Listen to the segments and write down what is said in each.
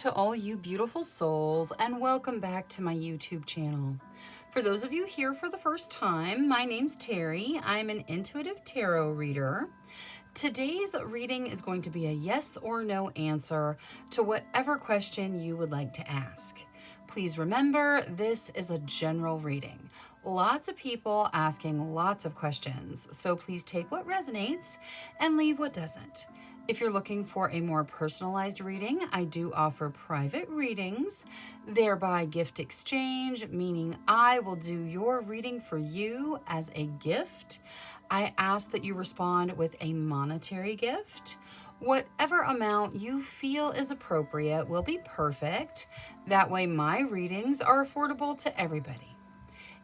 to all you beautiful souls, and welcome back to my YouTube channel. For those of you here for the first time, my name's Cheri. I'm an intuitive tarot reader. Today's reading is going to be a yes or no answer to whatever question you would like to ask. Please remember, this is a general reading. Lots of people asking lots of questions, so please take what resonates and leave what doesn't. If you're looking for a more personalized reading, I do offer private readings, thereby gift exchange, meaning I will do your reading for you as a gift. I ask that you respond with a monetary gift. Whatever amount you feel is appropriate will be perfect. That way my readings are affordable to everybody.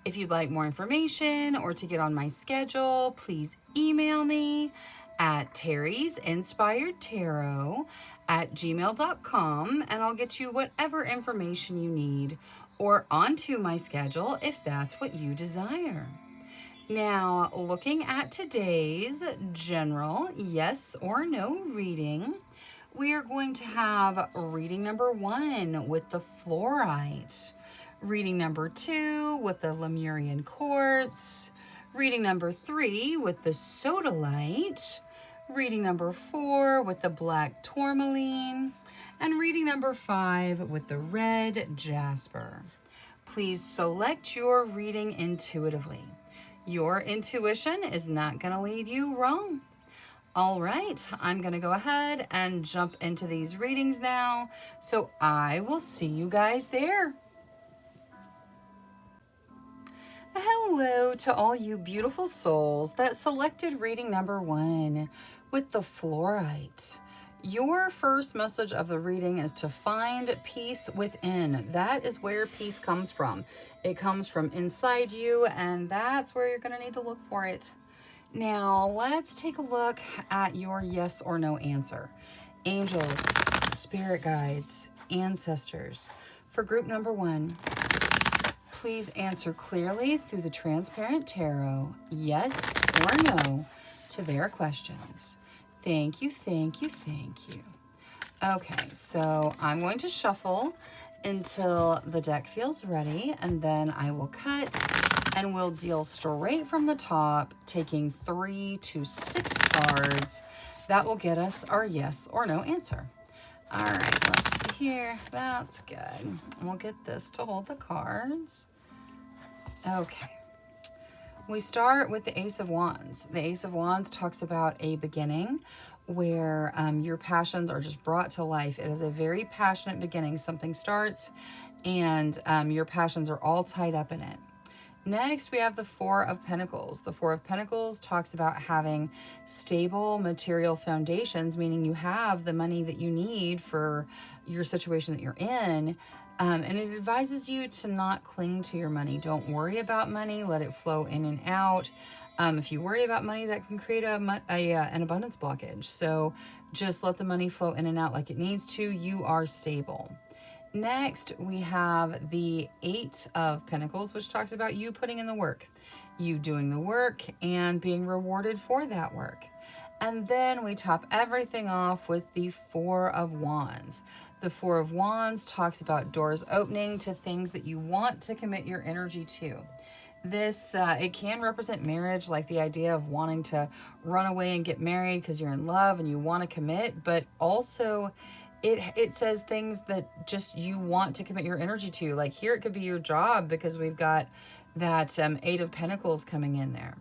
If you'd like more information or to get on my schedule, please email me at terrysinspiredtarot@gmail.com and I'll get you whatever information you need or onto my schedule if that's what you desire. Now, looking at today's general yes or no reading, we are going to have reading number 1 with the fluorite, reading number 2 with the Lemurian quartz, reading number 3 with the sodalite, reading number 4 with the black tourmaline, and reading number 5 with the red jasper. Please select your reading intuitively. Your intuition is not going to lead you wrong. All right, I'm going to go ahead and jump into these readings now, so I will see you guys there. Hello to all you beautiful souls that selected reading number 1 with the fluorite. Your first message of the reading is to find peace within. That is where peace comes from. It comes from inside you, and that's where you're going to need to look for it. Now, let's take a look at your yes or no answer. Angels, spirit guides, ancestors. For group number 1, please answer clearly through the transparent tarot, yes or no, to their questions. Thank you, thank you, thank you. Okay, so I'm going to shuffle until the deck feels ready, and then I will cut and we'll deal straight from the top, taking 3 to 6 cards. That will get us our yes or no answer. All right, let's see here. That's good. We'll get this to hold the cards. Okay. We start with the Ace of Wands. The Ace of Wands talks about a beginning where your passions are just brought to life. It is a very passionate beginning. Something starts and your passions are all tied up in it. Next, we have the Four of Pentacles. The Four of Pentacles talks about having stable material foundations, meaning you have the money that you need for your situation that you're in. And it advises you to not cling to your money. Don't worry about money. Let it flow in and out. If you worry about money, that can create an abundance blockage. So just let the money flow in and out like it needs to. You are stable. Next, we have the Eight of Pentacles, which talks about you putting in the work, you doing the work and being rewarded for that work. And then we top everything off with the Four of Wands. The Four of Wands talks about doors opening to things that you want to commit your energy to. This, it can represent marriage, like the idea of wanting to run away and get married because you're in love and you want to commit, but also it says things that just you want to commit your energy to. Like here, it could be your job because we've got that Eight of Pentacles coming in there.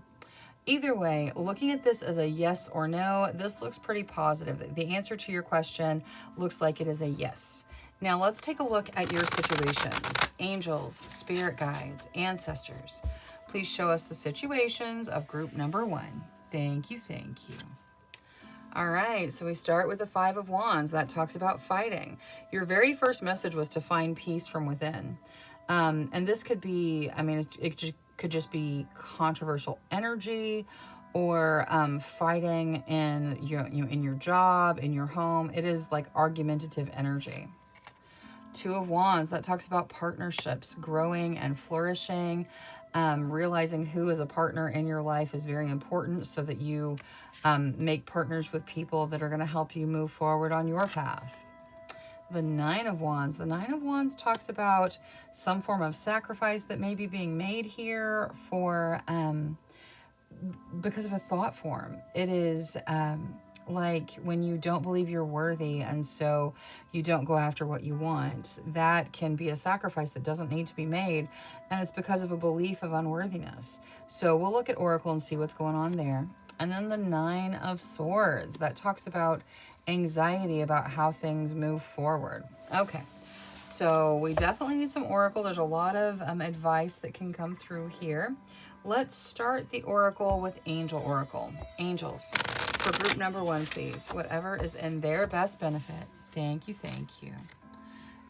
Either way, looking at this as a yes or no, this looks pretty positive. The answer to your question looks like it is a yes. Now let's take a look at your situations. Angels, spirit guides, ancestors. Please show us the situations of group number 1. Thank you, thank you. All right, so we start with the Five of Wands. That talks about fighting. Your very first message was to find peace from within. And this could be, I mean, it could just be controversial energy or fighting in your job, in your home. It is like argumentative energy. Two of Wands, that talks about partnerships, growing and flourishing. Realizing who is a partner in your life is very important so that you make partners with people that are going to help you move forward on your path. the Nine of Wands. The Nine of Wands talks about some form of sacrifice that may be being made here for because of a thought form. It is like when you don't believe you're worthy and so you don't go after what you want. That can be a sacrifice that doesn't need to be made, and it's because of a belief of unworthiness. So we'll look at Oracle and see what's going on there. And then the Nine of Swords, that talks about anxiety about how things move forward. Okay, so we definitely need some Oracle. There's a lot of advice that can come through here. Let's start the Oracle with Angel Oracle. Angels, for group number 1, please. Whatever is in their best benefit. Thank you, thank you.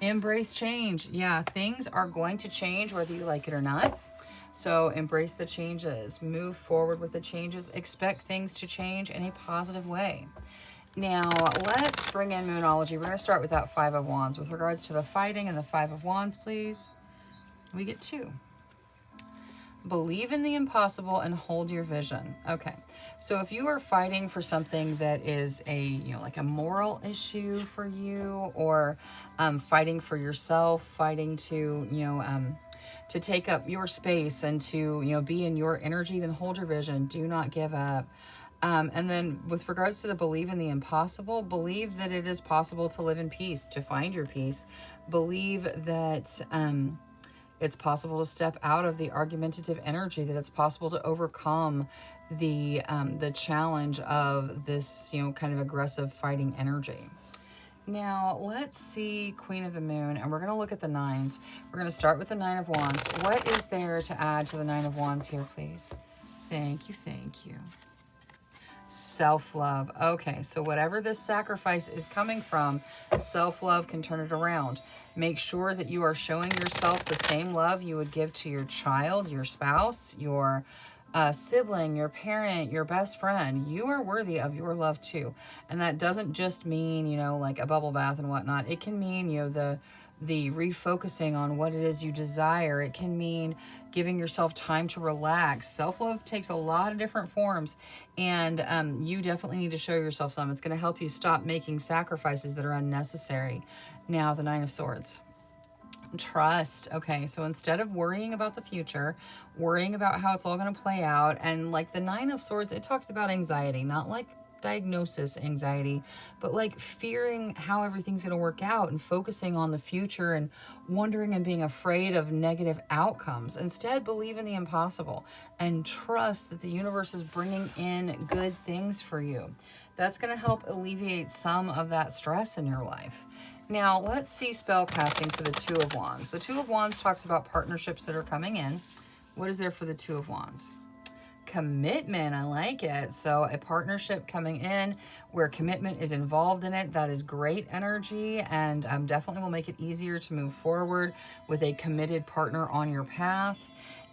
Embrace change. Yeah, things are going to change whether you like it or not. So embrace the changes. Move forward with the changes. Expect things to change in a positive way. Now, let's bring in Moonology. We're going to start with that Five of Wands. With regards to the fighting and the Five of Wands, please. We get 2. Believe in the impossible and hold your vision. Okay, so if you are fighting for something that is a, like a moral issue for you, or fighting for yourself, fighting to, to take up your space and to, be in your energy, then hold your vision. Do not give up. And then with regards to the believe in the impossible, believe that it is possible to live in peace, to find your peace. Believe that it's possible to step out of the argumentative energy, that it's possible to overcome the challenge of this, kind of aggressive fighting energy. Now, let's see Queen of the Moon, and we're going to look at the nines. We're going to start with the Nine of Wands. What is there to add to the Nine of Wands here, please? Thank you, thank you. Self-love. Okay, so whatever this sacrifice is coming from, self-love can turn it around. Make sure that you are showing yourself the same love you would give to your child, your spouse, your sibling, your parent, your best friend. You are worthy of your love too. And that doesn't just mean, like a bubble bath and whatnot. It can mean, the refocusing on what it is you desire. It can mean giving yourself time to relax. Self-love takes a lot of different forms, and you definitely need to show yourself some. It's going to help you stop making sacrifices that are unnecessary. Now, the Nine of Swords. Trust. Okay, so instead of worrying about the future, worrying about how it's all going to play out, and like the Nine of Swords, it talks about anxiety, not like diagnosis anxiety, but like fearing how everything's going to work out and focusing on the future and wondering and being afraid of negative outcomes. Instead, believe in the impossible and trust that the universe is bringing in good things for you. That's going to help alleviate some of that stress in your life. Now, let's see spell casting for the Two of Wands. The Two of Wands talks about partnerships that are coming in. What is there for the Two of Wands? Commitment. I like it. So a partnership coming in where commitment is involved in it, that is great energy, and definitely will make it easier to move forward with a committed partner on your path.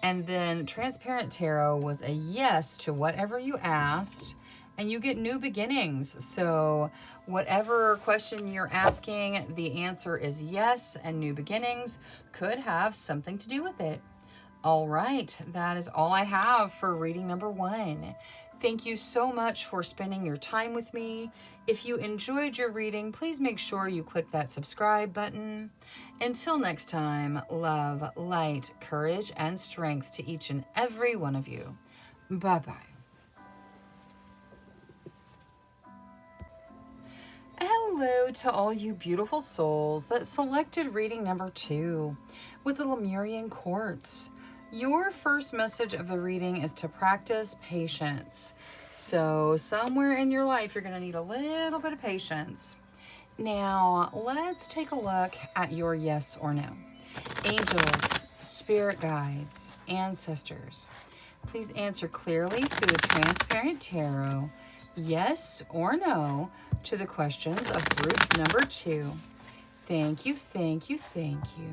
And then Transparent Tarot was a yes to whatever you asked, and you get new beginnings. So whatever question you're asking, the answer is yes, and new beginnings could have something to do with it. All right, that is all I have for reading number 1. Thank you so much for spending your time with me. If you enjoyed your reading, please make sure you click that subscribe button. Until next time, love, light, courage, and strength to each and every one of you. Bye-bye. Hello to all you beautiful souls that selected reading number 2 with the Lemurian Quartz. Your first message of the reading is to practice patience. So somewhere in your life, you're going to need a little bit of patience. Now, let's take a look at your yes or no. Angels, spirit guides, ancestors, please answer clearly through the Transparent Tarot, yes or no, to the questions of group number 2. Thank you, thank you, thank you.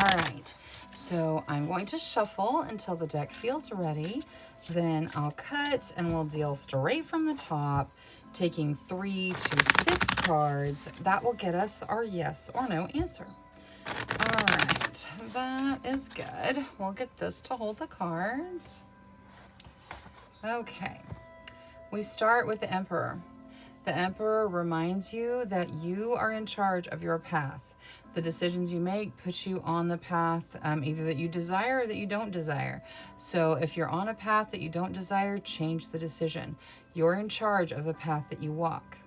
All right, so I'm going to shuffle until the deck feels ready. Then I'll cut and we'll deal straight from the top, taking 3 to 6 cards. That will get us our yes or no answer. All right, that is good. We'll get this to hold the cards. Okay, we start with the Emperor. The Emperor reminds you that you are in charge of your path. The decisions you make put you on the path, either that you desire or that you don't desire. So if you're on a path that you don't desire, change the decision. You're in charge of the path that you walk.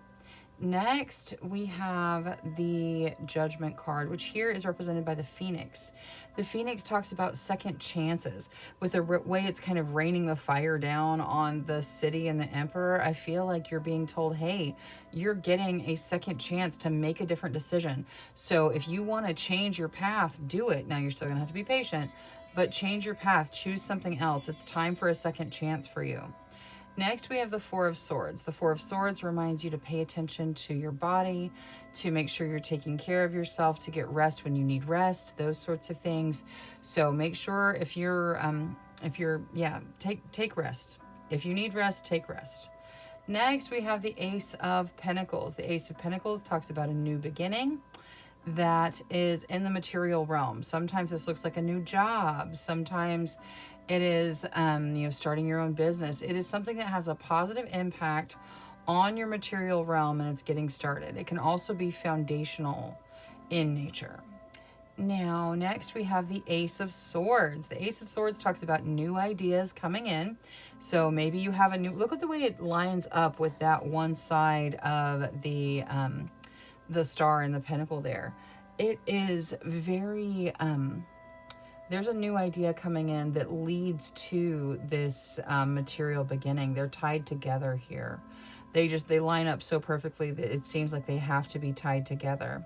Next, we have the Judgment card, which here is represented by the Phoenix. The Phoenix talks about second chances. With the way it's kind of raining the fire down on the city and the Emperor, I feel like you're being told, hey, you're getting a second chance to make a different decision. So if you want to change your path, do it. Now, you're still going to have to be patient, but change your path. Choose something else. It's time for a second chance for you. Next, we have the Four of Swords. The Four of Swords reminds you to pay attention to your body, to make sure you're taking care of yourself, to get rest when you need rest, those sorts of things. So make sure if you're take rest. If you need rest, take rest. Next, we have the Ace of Pentacles. The Ace of Pentacles talks about a new beginning that is in the material realm. Sometimes this looks like a new job. Sometimes it is, starting your own business. It is something that has a positive impact on your material realm and it's getting started. It can also be foundational in nature. Now, next we have the Ace of Swords. The Ace of Swords talks about new ideas coming in. So maybe you have a new, look at the way it lines up with that one side of the star and the pentacle there. It is very, there's a new idea coming in that leads to this material beginning. They're tied together here. They line up so perfectly that it seems like they have to be tied together.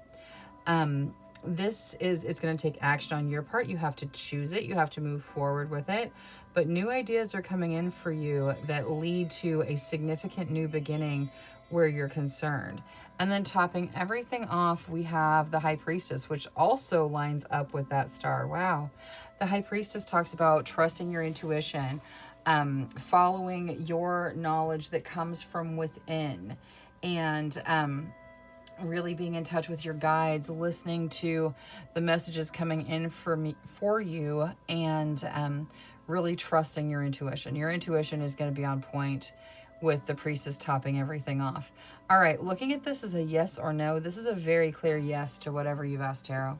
It's going to take action on your part. You have to choose it. You have to move forward with it. But new ideas are coming in for you that lead to a significant new beginning where you're concerned. And then topping everything off, we have the High Priestess, which also lines up with that star. Wow. The High Priestess talks about trusting your intuition, following your knowledge that comes from within, and really being in touch with your guides, listening to the messages coming in for you, and really trusting your intuition. Your intuition is going to be on point with the Priestess topping everything off. All right, looking at this as a yes or no, this is a very clear yes to whatever you've asked Tarot.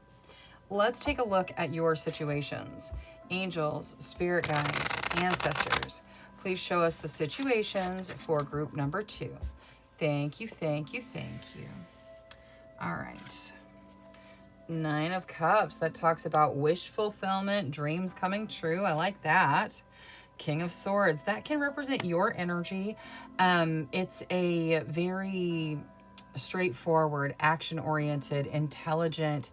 Let's take a look at your situations. Angels, spirit guides, ancestors, please show us the situations for group number 2. Thank you, thank you, thank you. All right. 9 of Cups, that talks about wish fulfillment, dreams coming true. I like that. King of Swords, that can represent your energy. It's a very straightforward, action-oriented, intelligent,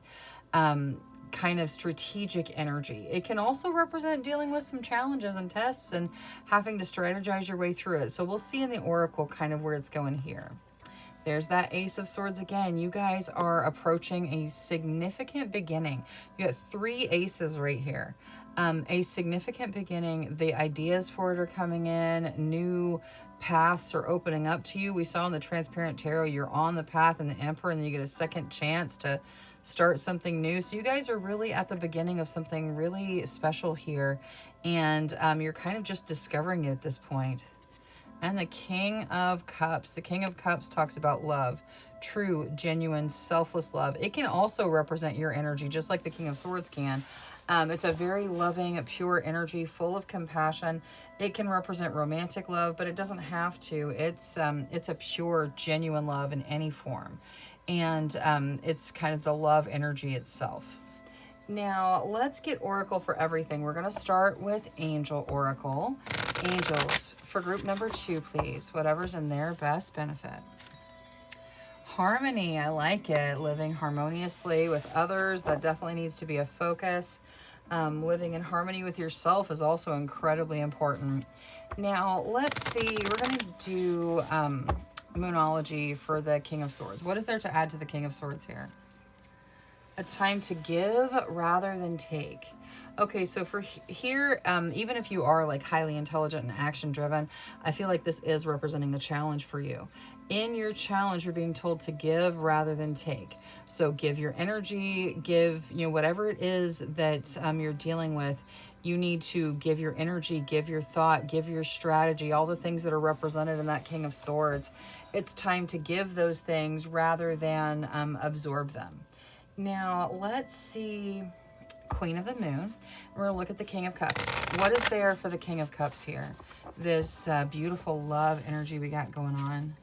kind of strategic energy. It can also represent dealing with some challenges and tests and having to strategize your way through it. So we'll see in the Oracle kind of where it's going here. There's that Ace of Swords again. You guys are approaching a significant beginning. You got 3 aces right here. A significant beginning. The ideas for it are coming in. New paths are opening up to you. We saw in the Transparent Tarot, you're on the path in the Emperor, and then you get a second chance to start something new. So you guys are really at the beginning of something really special here. And you're kind of just discovering it at this point. And the King of Cups. The King of Cups talks about love. True, genuine, selfless love. It can also represent your energy, just like the King of Swords can. It's a very loving, pure energy, full of compassion. It can represent romantic love, but it doesn't have to. It's a pure, genuine love in any form. And it's kind of the love energy itself. Now, let's get Oracle for everything. We're going to start with Angel Oracle. Angels, for group number 2, please. Whatever's in their best benefit. Harmony, I like it. Living harmoniously with others, that definitely needs to be a focus. Living in harmony with yourself is also incredibly important. Now, let's see. We're going to do Moonology for the King of Swords. What is there to add to the King of Swords here? A time to give rather than take. Okay, so for here, even if you are like highly intelligent and action driven, I feel like this is representing the challenge for you. In your challenge, you're being told to give rather than take. So give your energy, give, whatever it is that you're dealing with. You need to give your energy, give your thought, give your strategy, all the things that are represented in that King of Swords. It's time to give those things rather than absorb them. Now, let's see Queen of the Moon. We're going to look at the King of Cups. What is there for the King of Cups here? This beautiful love energy we got going on.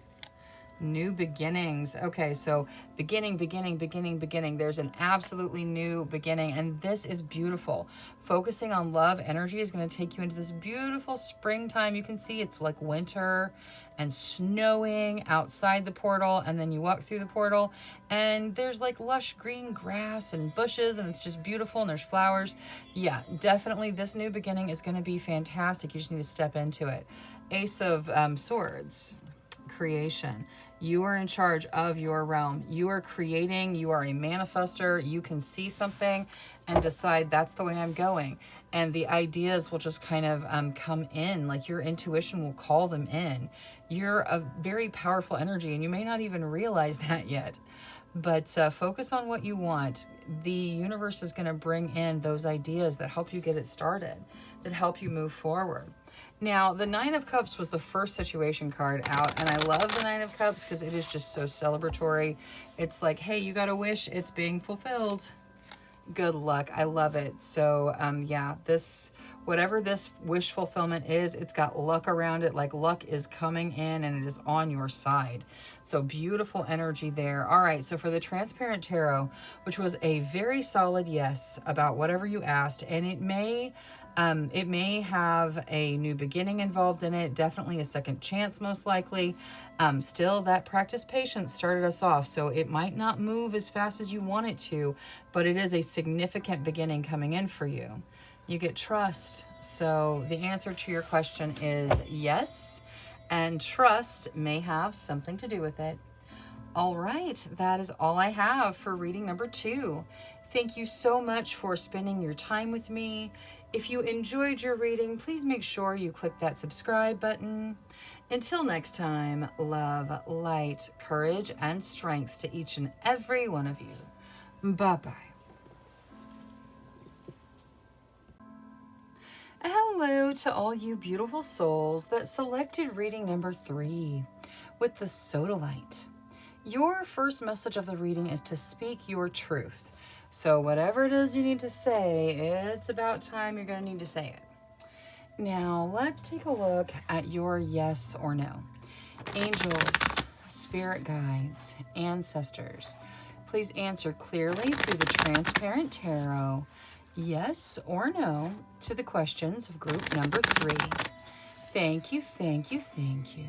New beginnings. Okay, so beginning. There's an absolutely new beginning, and this is beautiful. Focusing on love energy is going to take you into this beautiful springtime. You can see it's like winter and snowing outside the portal, and then you walk through the portal, and there's like lush green grass and bushes, and it's just beautiful, and there's flowers. Yeah, definitely this new beginning is going to be fantastic. You just need to step into it. Ace of Swords. Creation. You are in charge of your realm. You are creating. You are a manifester. You can see something and decide that's the way I'm going. And the ideas will just kind of come in. Like your intuition will call them in. You're a very powerful energy, and you may not even realize that yet. But focus on what you want. The universe is going to bring in those ideas that help you get it started, that help you move forward. Now, the Nine of Cups was the first situation card out, and I love the Nine of Cups because it is just so celebratory. It's like, hey, you got a wish, it's being fulfilled. Good luck. I love it. So, yeah, whatever this wish fulfillment is, it's got luck around it. Like luck is coming in and it is on your side. So beautiful energy there. All right. So for the Transparent Tarot, which was a very solid yes about whatever you asked, and it may have a new beginning involved in it, definitely a second chance, most likely. Still, that practice patience started us off, so it might not move as fast as you want it to, but it is a significant beginning coming in for you. You get trust. So the answer to your question is yes, and trust may have something to do with it. All right, that is all I have for reading number 2. Thank you so much for spending your time with me. If you enjoyed your reading, please make sure you click that subscribe button. Until next time, love, light, courage, and strength to each and every one of you. Bye-bye. Hello to all you beautiful souls that selected reading number 3 with the Sodalite. Your first message of the reading is to speak your truth. So whatever it is you need to say, it's about time you're going to need to say it. Now, let's take a look at your yes or no. Angels, spirit guides, ancestors, please answer clearly through the Transparent Tarot, yes or no, to the questions of group number 3. Thank you, thank you, thank you.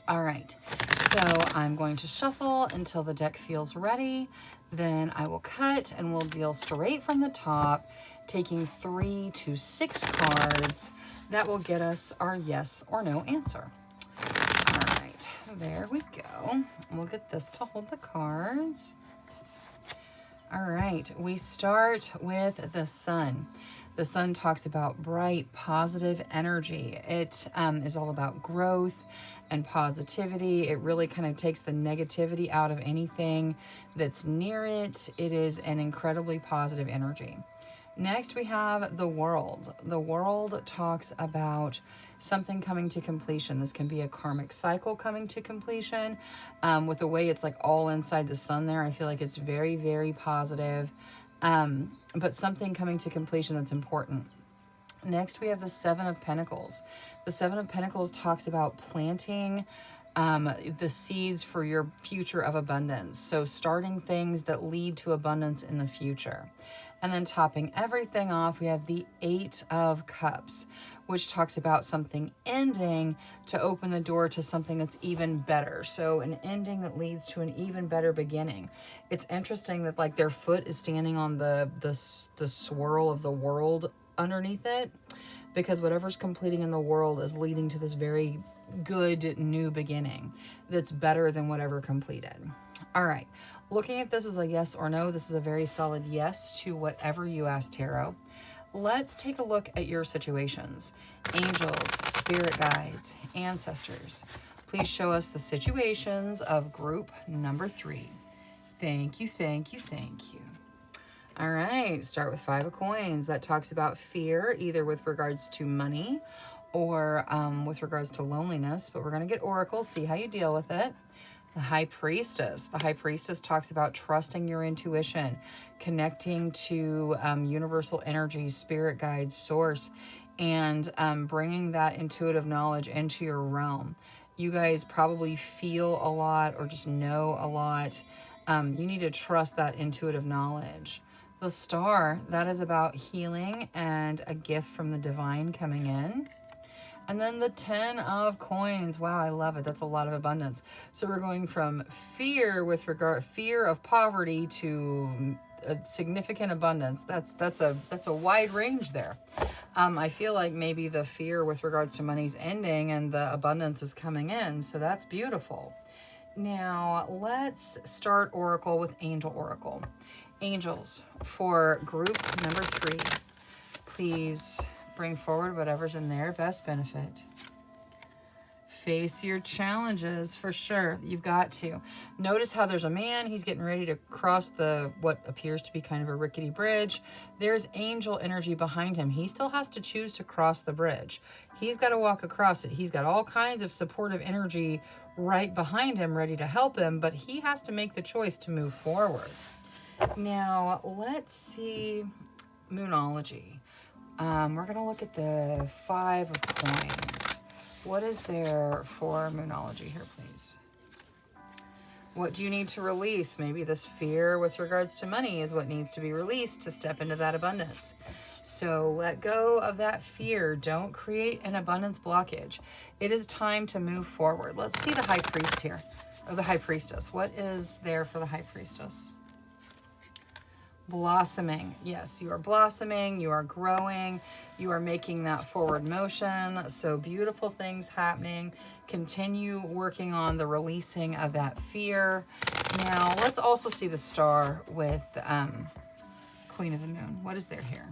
All right, so I'm going to shuffle until the deck feels ready. Then I will cut and we'll deal straight from the top, taking 3 to 6 cards. That will get us our yes or no answer. All right, there we go. We'll get this to hold the cards. All right, we start with the Sun. The Sun talks about bright, positive energy. It is all about growth and positivity. It really kind of takes the negativity out of anything that's near it. It is an incredibly positive energy. Next, we have the World. The World talks about something coming to completion. This can be a karmic cycle coming to completion. With the way it's like all inside the Sun there, I feel like it's very, very positive. But something coming to completion that's important. Next, we have the Seven of Pentacles. The Seven of Pentacles talks about planting the seeds for your future of abundance. So starting things that lead to abundance in the future. And then topping everything off, we have the Eight of Cups, which talks about something ending to open the door to something that's even better. So an ending that leads to an even better beginning. It's interesting that like their foot is standing on the swirl of the world underneath it, because whatever's completing in the world is leading to this very good new beginning that's better than whatever completed. All right. Looking at this as a yes or no, this is a very solid yes to whatever you ask tarot. Let's take a look at your situations. Angels, spirit guides, ancestors. Please show us the situations of group number 3. Thank you, thank you, thank you. All right, start with 5 of coins. That talks about fear, either with regards to money or with regards to loneliness. But we're going to get oracles, see how you deal with it. The High Priestess. The High Priestess talks about trusting your intuition, connecting to universal energy, spirit guides, source, and bringing that intuitive knowledge into your realm. You guys probably feel a lot or just know a lot. You need to trust that intuitive knowledge. The Star, that is about healing and a gift from the divine coming in. And then the 10 of coins. Wow, I love it. That's a lot of abundance. So we're going from fear of poverty to a significant abundance. That's a wide range there. I feel like maybe the fear with regards to money's ending and the abundance is coming in. So that's beautiful. Now let's start Oracle with Angel Oracle. Angels, for group number 3, please bring forward whatever's in their best benefit. Face your challenges, for sure. You've got to. Notice how there's a man. He's getting ready to cross what appears to be kind of a rickety bridge. There's angel energy behind him. He still has to choose to cross the bridge. He's got to walk across it. He's got all kinds of supportive energy right behind him, ready to help him, but he has to make the choice to move forward. Now, let's see Moonology. We're going to look at the 5 of coins. What is there for Moonology here, please? What do you need to release? Maybe this fear with regards to money is what needs to be released to step into that abundance. So let go of that fear. Don't create an abundance blockage. It is time to move forward. Let's see the High Priest here, or the High Priestess. What is there for the High Priestess? Blossoming. Yes, you are blossoming, you are growing, you are making that forward motion. So beautiful things happening. Continue working on the releasing of that fear. Now, let's also see the Star with Queen of the Moon. What is there here?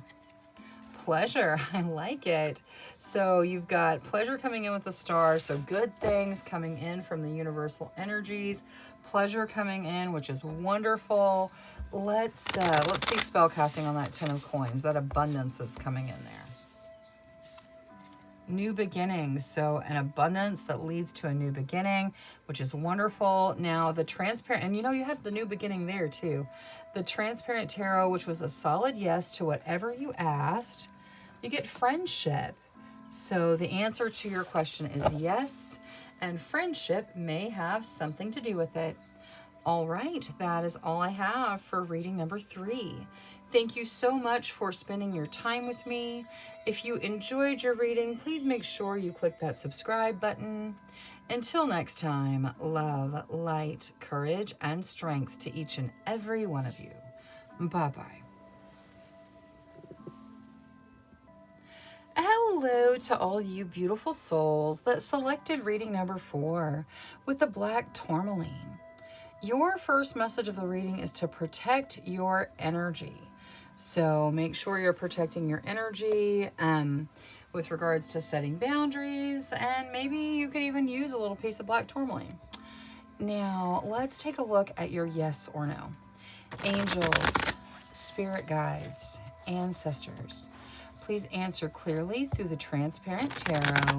Pleasure. I like it. So you've got pleasure coming in with the Star. So good things coming in from the universal energies. Pleasure coming in, which is wonderful. Let's see spell casting on that 10 of coins, that abundance that's coming in there. New beginnings, so an abundance that leads to a new beginning, which is wonderful. Now the transparent, and you had the new beginning there too. The transparent tarot, which was a solid yes to whatever you asked. You get friendship. So the answer to your question is yes, and friendship may have something to do with it. All right, that is all I have for reading number 3. Thank you so much for spending your time with me. If you enjoyed your reading, please make sure you click that subscribe button. Until next time, love, light, courage, and strength to each and every one of you. Bye-bye. Hello to all you beautiful souls that selected reading number 4 with the black tourmaline. Your first message of the reading is to protect your energy. So make sure you're protecting your energy with regards to setting boundaries, and maybe you could even use a little piece of black tourmaline. Now, let's take a look at your yes or no. Angels, spirit guides, ancestors, please answer clearly through the transparent tarot,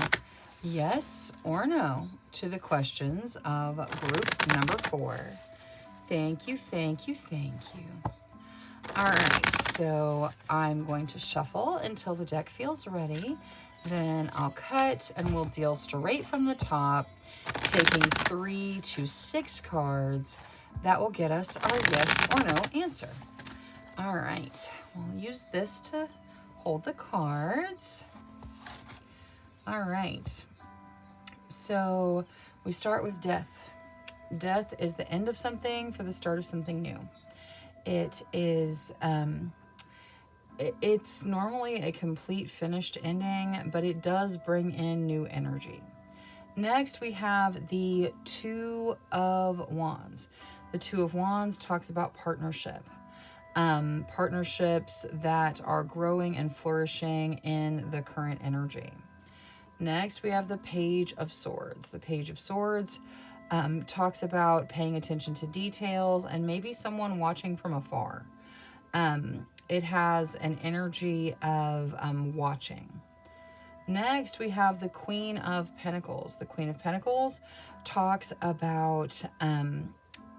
yes or no, to the questions of group number 4. Thank you, thank you, thank you. All right, so I'm going to shuffle until the deck feels ready. Then I'll cut and we'll deal straight from the top, taking 3 to 6 cards. That will get us our yes or no answer. All right, we'll use this to hold the cards. All right. So we start with death. Death is the end of something for the start of something new. It is, it's normally a complete finished ending, but it does bring in new energy. Next, we have the 2 of Wands. The Two of Wands talks about partnership. Partnerships that are growing and flourishing in the current energy. Next, we have the Page of Swords. The Page of Swords talks about paying attention to details and maybe someone watching from afar. It has an energy of watching. Next, we have the Queen of Pentacles. The Queen of Pentacles talks about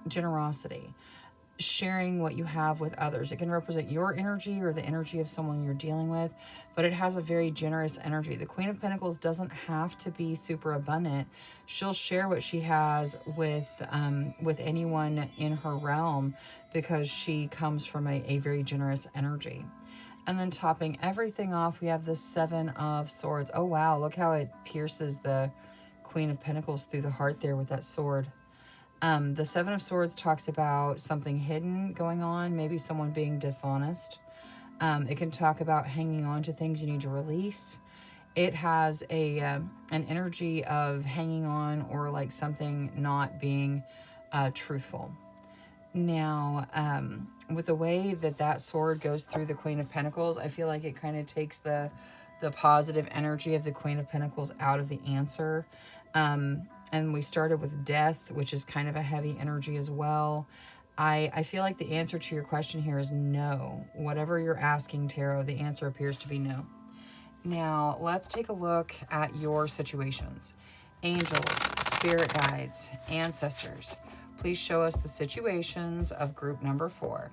generosity, sharing what you have with others. It can represent your energy or the energy of someone you're dealing with, but it has a very generous energy. The Queen of Pentacles doesn't have to be super abundant. She'll share what she has with anyone in her realm because she comes from a very generous energy. And then topping everything off, we have the Seven of Swords. Oh, wow. Look how it pierces the Queen of Pentacles through the heart there with that sword. The Seven of Swords talks about something hidden going on, maybe someone being dishonest. It can talk about hanging on to things you need to release. It has an energy of hanging on or like something not being truthful. Now, with the way that sword goes through the Queen of Pentacles, I feel like it kind of takes the positive energy of the Queen of Pentacles out of the answer. And we started with death, which is kind of a heavy energy as well. I feel like the answer to your question here is no. Whatever you're asking, Tarot, the answer appears to be no. Now, let's take a look at your situations. Angels, spirit guides, ancestors, please show us the situations of group number 4.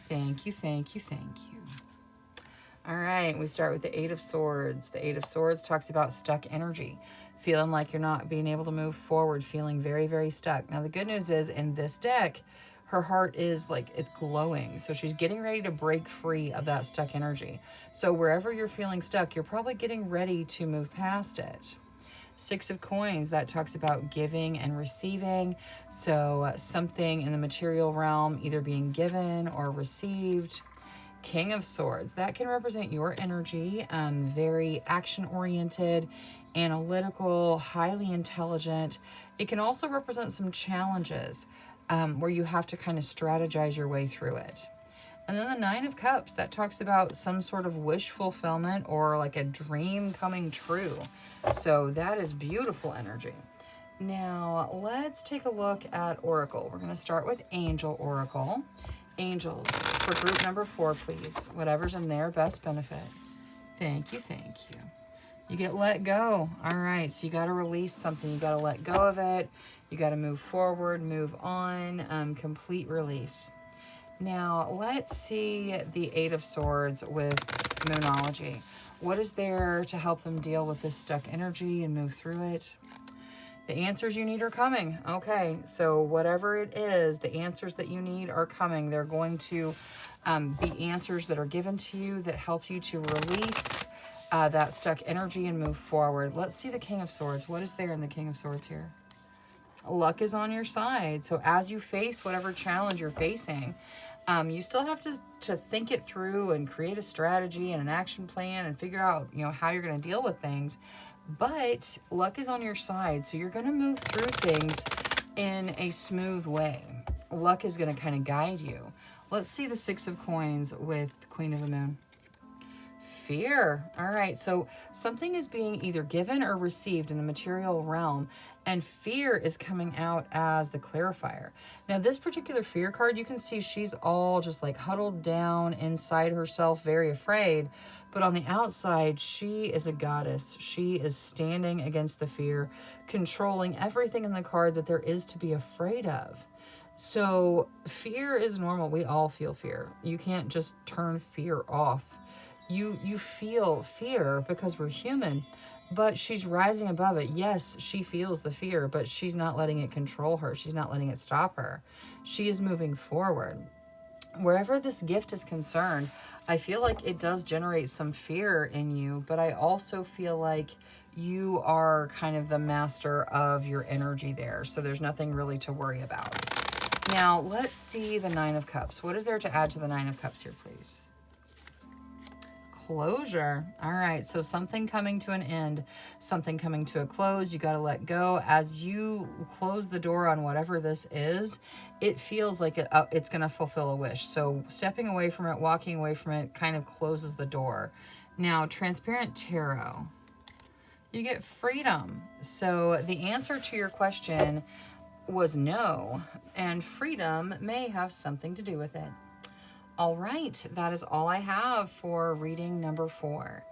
Thank you, thank you, thank you. All right, we start with the Eight of Swords. The Eight of Swords talks about stuck energy, feeling like you're not being able to move forward, feeling very, very stuck. Now, the good news is in this deck, her heart is like, it's glowing. So she's getting ready to break free of that stuck energy. So wherever you're feeling stuck, you're probably getting ready to move past it. Six of Coins, that talks about giving and receiving. So something in the material realm either being given or received. King of Swords, that can represent your energy, very action-oriented, analytical, highly intelligent. It can also represent some challenges where you have to kind of strategize your way through it. And then the Nine of Cups, that talks about some sort of wish fulfillment or like a dream coming true. So that is beautiful energy. Now, let's take a look at Oracle. We're going to start with Angel Oracle. Angels, for group number 4, please. Whatever's in their best benefit. Thank you, thank you. You get let go. All right, so you got to release something. You got to let go of it. You got to move forward, move on, complete release. Now, let's see the Eight of Swords with Moonology. What is there to help them deal with this stuck energy and move through it? The answers you need are coming. Okay, so whatever it is, the answers that you need are coming. They're going to be answers that are given to you that help you to release that stuck energy and move forward. Let's see the King of Swords. What is there in the King of Swords here? Luck is on your side. So as you face whatever challenge you're facing, you still have to think it through and create a strategy and an action plan and figure out, how you're going to deal with things. But luck is on your side, so you're going to move through things in a smooth way. Luck is going to kind of guide you. Let's see the Six of Coins with Queen of the Moon. Fear. All right, so something is being either given or received in the material realm, and fear is coming out as the clarifier. Now, this particular fear card, you can see she's all just like huddled down inside herself, very afraid. But on the outside, she is a goddess. She is standing against the fear, controlling everything in the card that there is to be afraid of. So fear is normal. We all feel fear. You can't just turn fear off. You feel fear because we're human, but she's rising above it. Yes, she feels the fear, but she's not letting it control her. She's not letting it stop her. She is moving forward. Wherever this gift is concerned, I feel like it does generate some fear in you, but I also feel like you are kind of the master of your energy there. So there's nothing really to worry about. Now, let's see the Nine of Cups. What is there to add to the Nine of Cups here, please? closure. All right, so something coming to an end, something coming to a close. You got to let go. As you close the door on whatever this is, it feels like it's going to fulfill a wish. So stepping away from it, walking away from it kind of closes the door. Now, Transparent Tarot, you get freedom. So the answer to your question was no, and freedom may have something to do with it. All right, that is all I have for reading number 4.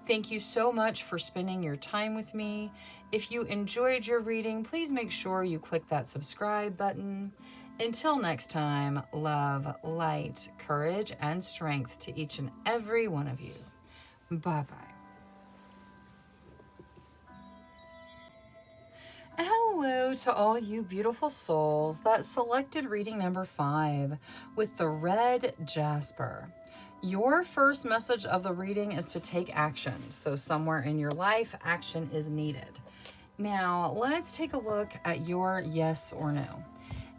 Thank you so much for spending your time with me. If you enjoyed your reading, please make sure you click that subscribe button. Until next time, love, light, courage, and strength to each and every one of you. Bye-bye. Hello to all you beautiful souls that selected reading number 5 with the red jasper. Your first message of the reading is to take action. So somewhere in your life, action is needed. Now, let's take a look at your yes or no.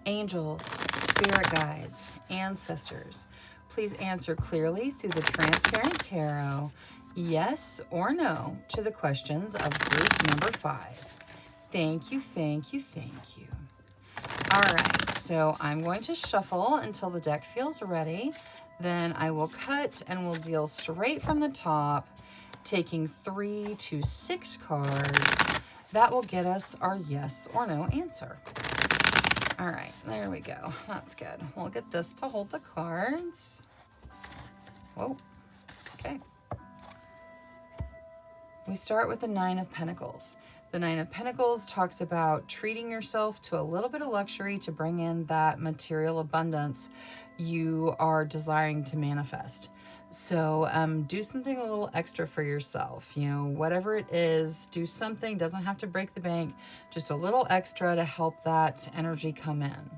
Angels, spirit guides, ancestors, please answer clearly through the Transparent Tarot, yes or no, to the questions of group number 5. Thank you, thank you, thank you. All right, so I'm going to shuffle until the deck feels ready. Then I will cut and we'll deal straight from the top, taking 3 to 6 cards. That will get us our yes or no answer. All right, there we go. That's good. We'll get this to hold the cards. Whoa, okay. We start with the 9 of Pentacles. The 9 of Pentacles talks about treating yourself to a little bit of luxury to bring in that material abundance you are desiring to manifest. So do something a little extra for yourself. You know, whatever it is, do something. Doesn't have to break the bank. Just a little extra to help that energy come in.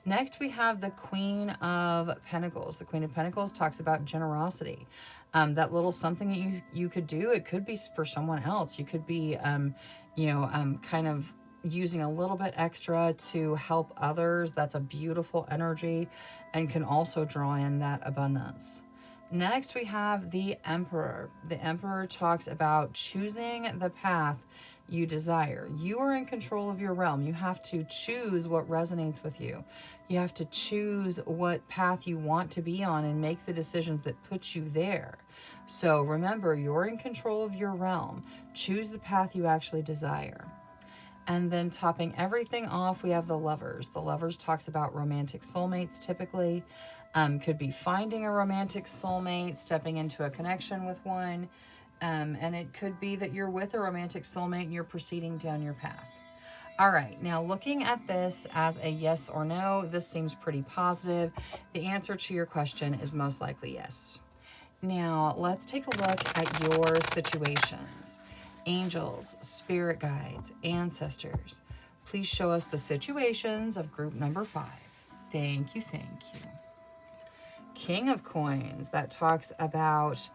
Next, we have the Queen of Pentacles. The Queen of Pentacles talks about generosity. That little something that you could do, it could be for someone else. You could be, kind of using a little bit extra to help others. That's a beautiful energy and can also draw in that abundance. Next, we have the Emperor. The Emperor talks about choosing the path you desire. You are in control of your realm. You have to choose what resonates with you. You have to choose what path you want to be on and make the decisions that put you there. So remember, you're in control of your realm. Choose the path you actually desire. And then topping everything off, we have the Lovers. The Lovers talks about romantic soulmates typically. Could be finding a romantic soulmate, stepping into a connection with one. And it could be that you're with a romantic soulmate and you're proceeding down your path. All right, now looking at this as a yes or no, this seems pretty positive. The answer to your question is most likely yes. Now, let's take a look at your situations. Angels, spirit guides, ancestors, please show us the situations of group number 5. Thank you, thank you. King of Coins, that talks about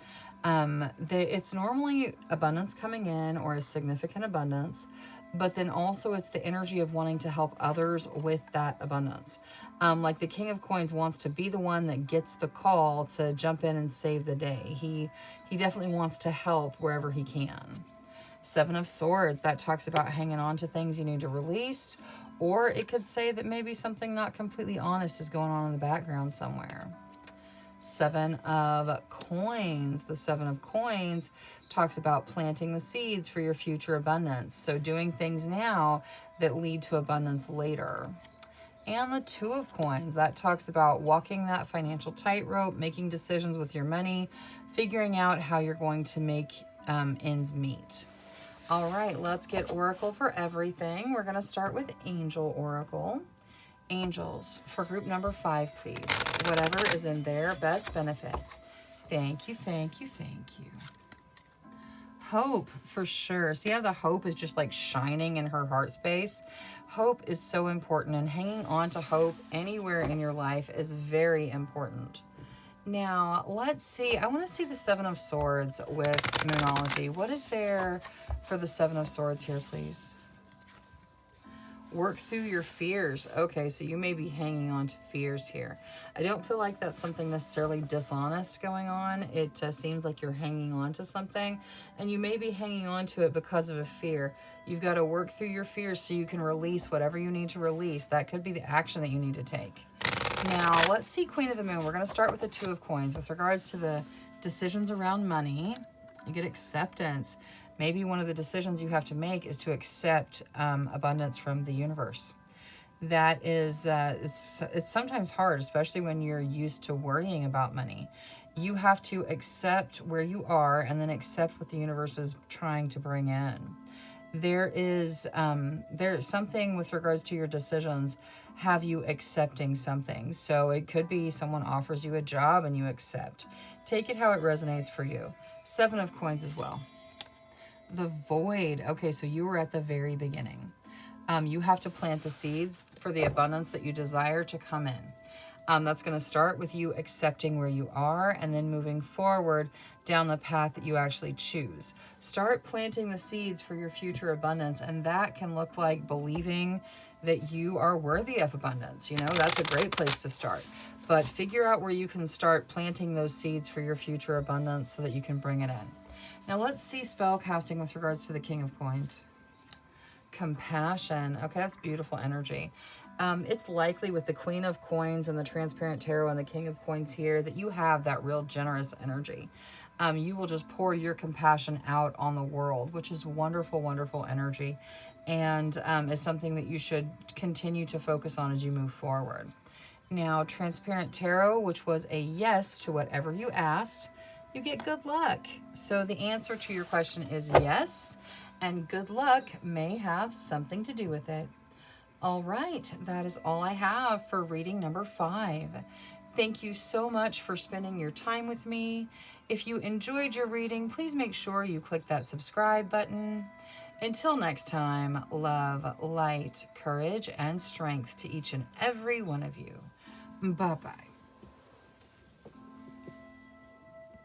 it's normally abundance coming in or a significant abundance, but then also it's the energy of wanting to help others with that abundance. Like the King of Coins wants to be the one that gets the call to jump in and save the day. He definitely wants to help wherever he can. 7 of Swords, that talks about hanging on to things you need to release, or it could say that maybe something not completely honest is going on in the background somewhere. 7 of Coins. The 7 of Coins talks about planting the seeds for your future abundance. So doing things now that lead to abundance later. And the 2 of Coins, that talks about walking that financial tightrope, making decisions with your money, figuring out how you're going to make ends meet. All right, let's get Oracle for everything. We're going to start with Angel Oracle. Angels, for group number 5, please. Whatever is in their best benefit. Thank you, thank you, thank you. Hope, for sure. See how the hope is just like shining in her heart space? Hope is so important, and hanging on to hope anywhere in your life is very important. Now, let's see. I want to see the 7 of Swords with Moonology. What is there for the 7 of Swords here, please? Work through your fears. Okay, so you may be hanging on to fears here. I don't feel like that's something necessarily dishonest going on. It seems like you're hanging on to something, and you may be hanging on to it because of a fear. You've got to work through your fears so you can release whatever you need to release. That could be the action that you need to take. Now, let's see Queen of the Moon. We're going to start with the Two of Coins. With regards to the decisions around money, you get acceptance. Maybe one of the decisions you have to make is to accept abundance from the universe. That is, it's sometimes hard, especially when you're used to worrying about money. You have to accept where you are and then accept what the universe is trying to bring in. There's something with regards to your decisions have you accepting something. So it could be someone offers you a job and you accept. Take it how it resonates for you. 7 of Coins as well. The Void. Okay, so you were at the very beginning. You have to plant the seeds for the abundance that you desire to come in. That's going to start with you accepting where you are and then moving forward down the path that you actually choose. Start planting the seeds for your future abundance, and that can look like believing that you are worthy of abundance. You know, that's a great place to start. But figure out where you can start planting those seeds for your future abundance so that you can bring it in. Now let's see spell casting with regards to the King of Coins. Compassion. Okay, that's beautiful energy. It's likely with the Queen of Coins and the Transparent Tarot and the King of Coins here that you have that real generous energy. You will just pour your compassion out on the world, which is wonderful, wonderful energy, and is something that you should continue to focus on as you move forward. Now, Transparent Tarot, which was a yes to whatever you asked, you get good luck. So the answer to your question is yes, and good luck may have something to do with it. All right, that is all I have for reading number 5. Thank you so much for spending your time with me. If you enjoyed your reading, please make sure you click that subscribe button. Until next time, love, light, courage, and strength to each and every one of you. Bye-bye.